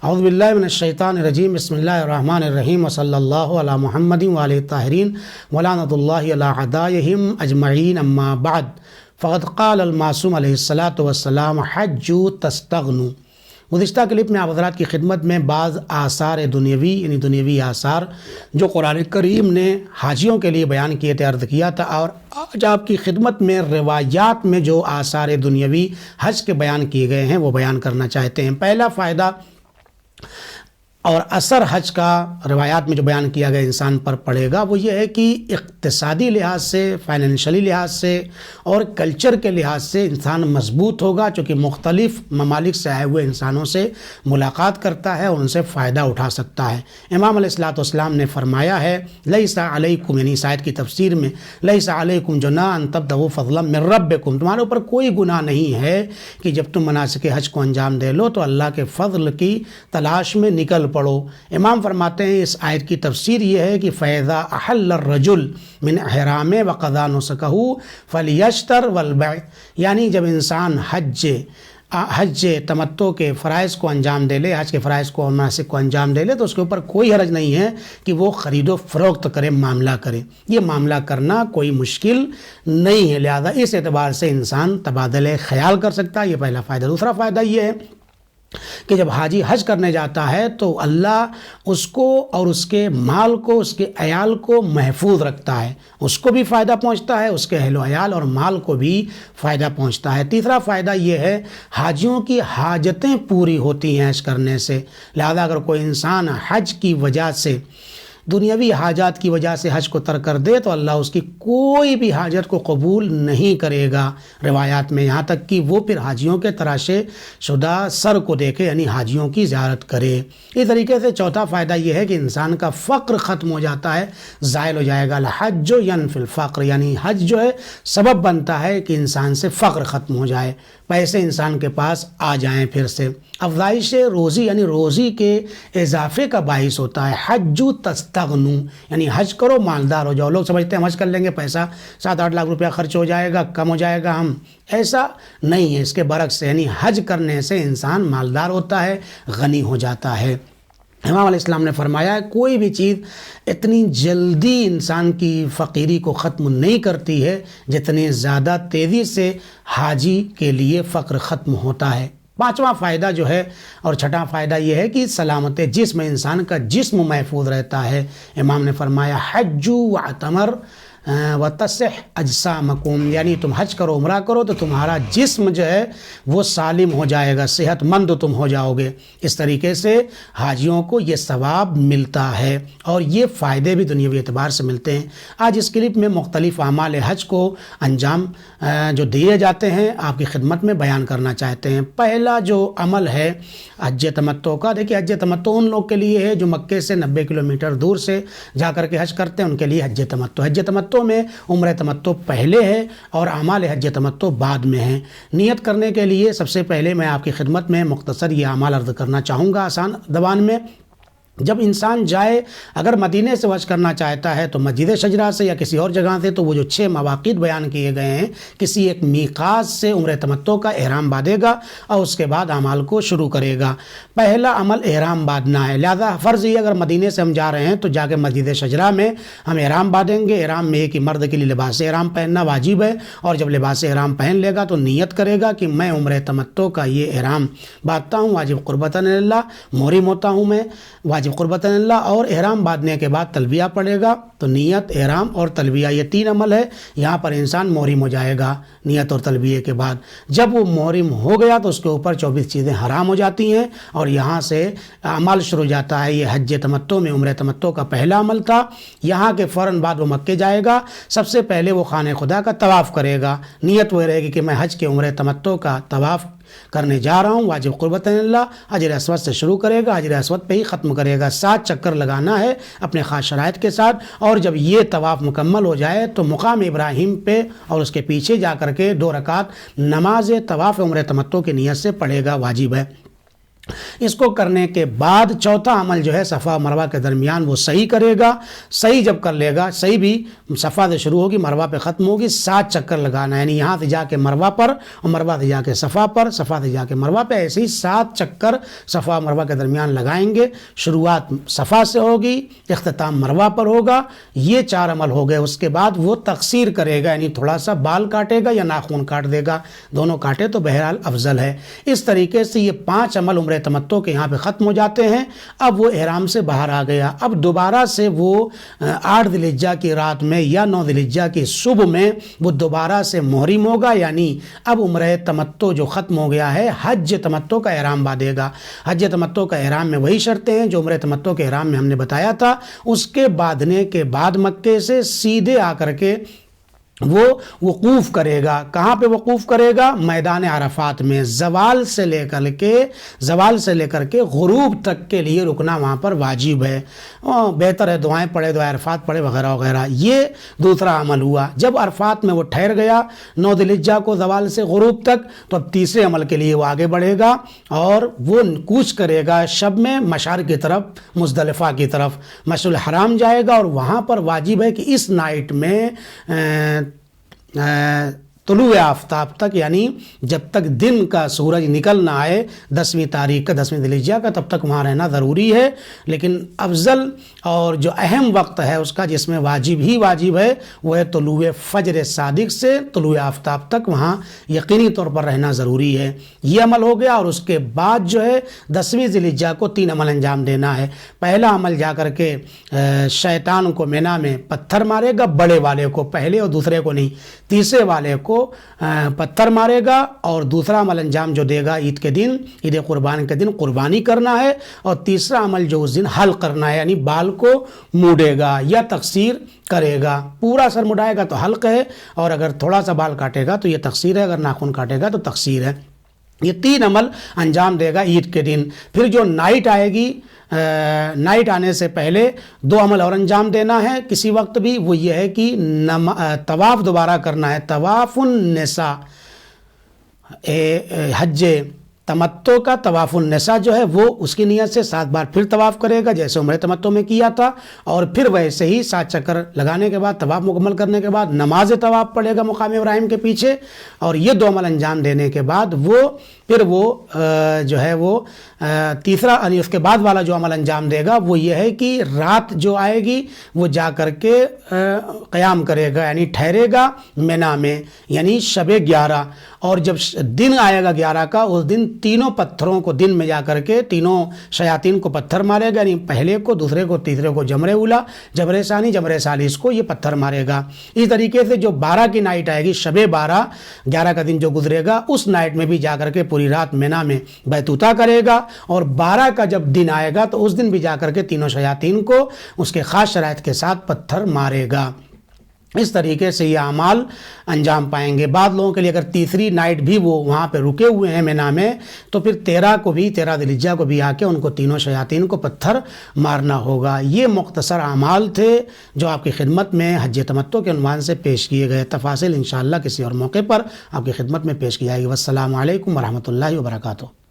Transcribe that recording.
اعوذ باللہ من الشیطان الرجیم بسم اللہ الرحمن الرحیم وصلی اللہ علی محمد وعلی الطاہرین ولعنۃ اللہ علی اعدائہم اجمعین اما بعد فقد قال المعصوم علیہ الصلاۃ والسلام حجوا تستغنوا۔ گزشتہ کلپ میں آپ حضرات کی خدمت میں بعض آثار دنیاوی یعنی دنیاوی آثار جو قرآن کریم نے حاجیوں کے لیے بیان کیے تھے عرض کیا تھا، اور آج آپ کی خدمت میں روایات میں جو آثار دنیاوی حج کے بیان کیے گئے ہیں وہ بیان کرنا چاہتے ہیں۔ پہلا فائدہ اور اثر حج کا روایات میں جو بیان کیا گیا انسان پر پڑے گا وہ یہ ہے کہ اقتصادی لحاظ سے، فائنینشلی لحاظ سے اور کلچر کے لحاظ سے انسان مضبوط ہوگا، چونکہ مختلف ممالک سے آئے ہوئے انسانوں سے ملاقات کرتا ہے اور ان سے فائدہ اٹھا سکتا ہے۔ امام علیہ الصلوۃ والسلام نے فرمایا ہے لیس علیکم، یعنی اس آیت کی تفسیر میں لیس علیکم جناح ان تبتغوا فضلا من ربکم، تمہارے اوپر کوئی گناہ نہیں ہے کہ جب تم مناسک حج کو انجام دے لو تو اللہ کے فضل کی تلاش میں نکل پڑو۔ امام فرماتے ہیں اس آیت کی تفسیر یہ ہے کہ فَإِذَا أَحَلَّ الرَّجُلُ مِنْ إِحْرَامِهِ وَقَضَى نُسُكَهُ فَلْيَشْتَرِ وَلْيَبِعْ، یعنی جب انسان حج تمتع کے فرائض کو انجام دے لے، حج کے فرائض کو اور مناسک کو انجام دے لے تو اس کے اوپر کوئی حرج نہیں ہے کہ وہ خرید و فروخت کرے، معاملہ کرے۔ یہ معاملہ کرنا کوئی مشکل نہیں ہے، لہذا اس اعتبار سے انسان تبادلہ خیال کر سکتا ہے۔ یہ پہلا فائدہ۔ دوسرا فائدہ یہ ہے کہ جب حاجی حج کرنے جاتا ہے تو اللہ اس کو اور اس کے مال کو، اس کے عیال کو محفوظ رکھتا ہے، اس کو بھی فائدہ پہنچتا ہے، اس کے اہل و عیال اور مال کو بھی فائدہ پہنچتا ہے۔ تیسرا فائدہ یہ ہے حاجیوں کی حاجتیں پوری ہوتی ہیں حج کرنے سے، لہذا اگر کوئی انسان حج کی وجہ سے، دنیاوی حاجات کی وجہ سے حج کو ترک کر دے تو اللہ اس کی کوئی بھی حاجت کو قبول نہیں کرے گا۔ روایات میں یہاں تک کہ وہ پھر حاجیوں کے تراشے شدہ سر کو دیکھے، یعنی حاجیوں کی زیارت کرے۔ اس طریقے سے چوتھا فائدہ یہ ہے کہ انسان کا فقر ختم ہو جاتا ہے، زائل ہو جائے گا۔ الحج ینفی الفقر، یعنی حج جو ہے سبب بنتا ہے کہ انسان سے فقر ختم ہو جائے، پیسے انسان کے پاس آ جائیں پھر سے۔ افزائش روزی یعنی روزی کے اضافے کا باعث ہوتا ہے۔ حجوا تستغنوا، یعنی حج کرو مالدار ہو جاؤ۔ لوگ سمجھتے ہیں ہم حج کر لیں گے پیسہ 7-8 لاکھ روپیہ خرچ ہو جائے گا، کم ہو جائے گا، ہم ایسا نہیں ہے، اس کے برعکس ہے، یعنی حج کرنے سے انسان مالدار ہوتا ہے، غنی ہو جاتا ہے۔ امام علیہ السلام نے فرمایا کوئی بھی چیز اتنی جلدی انسان کی فقیری کو ختم نہیں کرتی ہے جتنی زیادہ تیزی سے حاجی کے لیے فقر ختم ہوتا ہے۔ پانچواں فائدہ جو ہے اور چھٹا فائدہ یہ ہے کہ سلامت جسم، انسان کا جسم محفوظ رہتا ہے۔ امام نے فرمایا حجوا واعتمر وتصح اجسامکم، یعنی تم حج کرو، عمرہ کرو تو تمہارا جسم جو ہے وہ سالم ہو جائے گا، صحت مند تم ہو جاؤ گے۔ اس طریقے سے حاجیوں کو یہ ثواب ملتا ہے اور یہ فائدے بھی دنیاوی اعتبار سے ملتے ہیں۔ آج اس کلپ میں مختلف اعمال حج کو انجام جو دیے جاتے ہیں آپ کی خدمت میں بیان کرنا چاہتے ہیں۔ پہلا جو عمل ہے حج تمتع کا، دیکھیے حج تمتع ان لوگ کے لیے ہے جو مکے سے 90 کلومیٹر دور سے جا کر کے حج کرتے ہیں، ان کے لیے حج تمتع میں عمرہ تمتع پہلے ہے اور اعمال حج تمتع بعد میں ہیں۔ نیت کرنے کے لیے سب سے پہلے میں آپ کی خدمت میں مختصر یہ اعمال عرض کرنا چاہوں گا آسان زبان میں۔ جب انسان جائے، اگر مدینے سے حج کرنا چاہتا ہے تو مسجد شجرہ سے یا کسی اور جگہ سے تو وہ جو 6 مواقیت بیان کیے گئے ہیں کسی ایک میقات سے عمرہ تمتع کا احرام باندھے گا اور اس کے بعد اعمال کو شروع کرے گا۔ پہلا عمل احرام باندھنا ہے، لہذا فرض یہ اگر مدینے سے ہم جا رہے ہیں تو جا کے مسجد شجرہ میں ہم احرام باندھیں گے۔ احرام میں ایک ہی مرد کے لیے لباس احرام پہننا واجب ہے، اور جب لباس احرام پہن لے گا تو نیت کرے گا کہ میں عمرہ تمتع کا یہ احرام باندھتا ہوں، واجب قربتاً اللہ، محرم ہوتا ہوں میں واجب قربتاً اللہ، اور احرام باندھنے کے بعد تلبیہ پڑھے گا۔ تو نیت، احرام اور تلبیہ یہ 3 عمل ہے، یہاں پر انسان محرم ہو جائے گا نیت اور تلبیہ کے بعد۔ جب وہ محرم ہو گیا تو اس کے اوپر 24 چیزیں حرام ہو جاتی ہیں اور یہاں سے عمل شروع ہو جاتا ہے۔ یہ حج تمتع میں عمرہ تمتع کا پہلا عمل تھا۔ یہاں کے فوراً بعد وہ مکے جائے گا، سب سے پہلے وہ خانہ خدا کا طواف کرے گا۔ نیت وہ رہے گی کہ میں حج کے عمرہ تمتع کا طواف کرنے جا رہا ہوں، واجب قربتاً اللہ، حجر اسود سے شروع کرے گا، حجر اسود پہ ہی ختم کرے گا۔ 7 چکر لگانا ہے اپنے خاص شرائط کے ساتھ، اور جب یہ طواف مکمل ہو جائے تو مقام ابراہیم پہ اور اس کے پیچھے جا کر کے 2 رکعت نماز طواف عمرہ تمتع کی نیت سے پڑھے گا، واجب ہے۔ اس کو کرنے کے بعد چوتھا عمل جو ہے صفا و مروہ کے درمیان وہ صحیح کرے گا. صحیح جب کر لے گا، صحیح بھی صفا سے شروع ہوگی مروہ پہ ختم ہوگی، 7 چکر لگانا ہے، یعنی یہاں سے جا کے مروہ پر اور مروہ سے جا کے صفا پر، صفا سے جا کے مروہ پہ، ایسے ہی 7 چکر صفا و مروہ کے درمیان لگائیں گے. شروعات صفا سے ہوگی، اختتام مروہ پر ہوگا. یہ 4 عمل ہو گئے. اس کے بعد وہ تقصیر کرے گا، یعنی تھوڑا سا بال کاٹے گا یا ناخن کاٹ دے گا، دونوں کاٹے تو بہرحال افضل ہے. اس طریقے سے یہ 5 عمل عمرہ تمتع کے یہاں پہ ختم ہو جاتے ہیں. اب وہ احرام سے باہر آ گیا. اب دوبارہ سے وہ 8 ذی الحجہ کی رات میں یا 9 ذی الحجہ کی صبح میں وہ دوبارہ سے محرم ہوگا، یعنی اب عمرہ تمتع جو ختم ہو گیا ہے، حج تمتع کا احرام باندھے گا. حج تمتع کا احرام میں وہی شرطیں ہیں جو عمرہ تمتع کے احرام میں ہم نے بتایا تھا. اس کے باندھنے کے بعد مکے سے سیدھے آ کر کے وہ وقوف کرے گا. کہاں پہ وقوف کرے گا؟ میدان عرفات میں. زوال سے لے کر کے غروب تک کے لیے رکنا وہاں پر واجب ہے. بہتر ہے دعائیں پڑھے، دعائے عرفات پڑھے وغیرہ وغیرہ. یہ دوسرا عمل ہوا. جب عرفات میں وہ ٹھہر گیا 9 ذی الحجہ کو زوال سے غروب تک، تو اب تیسرے عمل کے لیے وہ آگے بڑھے گا اور وہ کوچ کرے گا شب میں مشعر کی طرف، مزدلفہ کی طرف. مشعر الحرام جائے گا اور وہاں پر واجب ہے کہ اس نائٹ میں طلوع آفتاب تک، یعنی جب تک دن کا سورج نکل نہ آئے 10ویں تاریخ کا، 10ویں ذی الحجہ کا، تب تک وہاں رہنا ضروری ہے. لیکن افضل اور جو اہم وقت ہے اس کا، جس میں واجب ہی واجب ہے، وہ ہے طلوع فجر صادق سے طلوع آفتاب تک وہاں یقینی طور پر رہنا ضروری ہے. یہ عمل ہو گیا. اور اس کے بعد جو ہے 10ویں ذی الحجہ کو 3 عمل انجام دینا ہے. پہلا عمل جا کر کے شیطان کو مینا میں پتھر مارے گا، بڑے والے کو، پہلے اور دوسرے کو نہیں، تیسرے والے کو پتھر مارے گا. اور دوسرا عمل انجام جو دے گا عید کے دن، عید قربان کے دن قربانی کرنا ہے. اور تیسرا عمل جو اس دن حلق کرنا ہے، یعنی بال کو موڑے گا یا تقصیر کرے گا. پورا سر مڈائے گا تو حلق ہے، اور اگر تھوڑا سا بال کاٹے گا تو یہ تقصیر ہے، اگر ناخن کاٹے گا تو تقصیر ہے. یہ 3 عمل انجام دے گا عید کے دن. پھر جو نائٹ آئے گی، نائٹ آنے سے پہلے 2 عمل اور انجام دینا ہے کسی وقت بھی. وہ یہ ہے کہ طواف دوبارہ کرنا ہے. طواف النساء، حج تمتع کا طواف النساء جو ہے وہ اس کی نیت سے 7 بار پھر طواف کرے گا، جیسے عمرہ تمتع میں کیا تھا. اور پھر ویسے ہی 7 چکر لگانے کے بعد، طواف مکمل کرنے کے بعد نماز طواف پڑھے گا مقام ابراہیم کے پیچھے. اور یہ 2 عمل انجام دینے کے بعد پھر وہ جو ہے وہ تیسرا، یعنی اس کے بعد والا جو عمل انجام دے گا وہ یہ ہے کہ رات جو آئے گی وہ جا کر کے قیام کرے گا، یعنی ٹھہرے گا مینا میں، یعنی شب 11. اور جب دن آئے گا 11 کا، اس دن تینوں پتھروں کو دن میں جا کر کے تینوں شیاطین کو پتھر مارے گا، یعنی پہلے کو، دوسرے کو، تیسرے کو جمرے اولا، جمرے ثانی، جمرے ثالث کو یہ پتھر مارے گا. اس طریقے سے جو 12 کی نائٹ آئے گی، شب 12، 11 کا دن جو گزرے گا، اس نائٹ میں بھی جا کر کے پوری رات مینا میں بیتوتا کرے گا. اور 12 کا جب دن آئے گا تو اس دن بھی جا کر کے تینوں شیاطین کو اس کے خاص شرائط کے ساتھ پتھر مارے گا. اس طریقے سے یہ اعمال انجام پائیں گے. بعض لوگوں کے لیے اگر تیسری نائٹ بھی وہ وہاں پہ رکے ہوئے ہیں مینا میں، تو پھر 13 ذی الحجہ کو بھی آ کے ان کو تینوں شیاطین کو پتھر مارنا ہوگا. یہ مختصر اعمال تھے جو آپ کی خدمت میں حج تمتع کے عنوان سے پیش کیے گئے. تفاصیل انشاءاللہ کسی اور موقع پر آپ کی خدمت میں پیش کی جائے گی. والسلام علیکم ورحمۃ اللہ وبرکاتہ.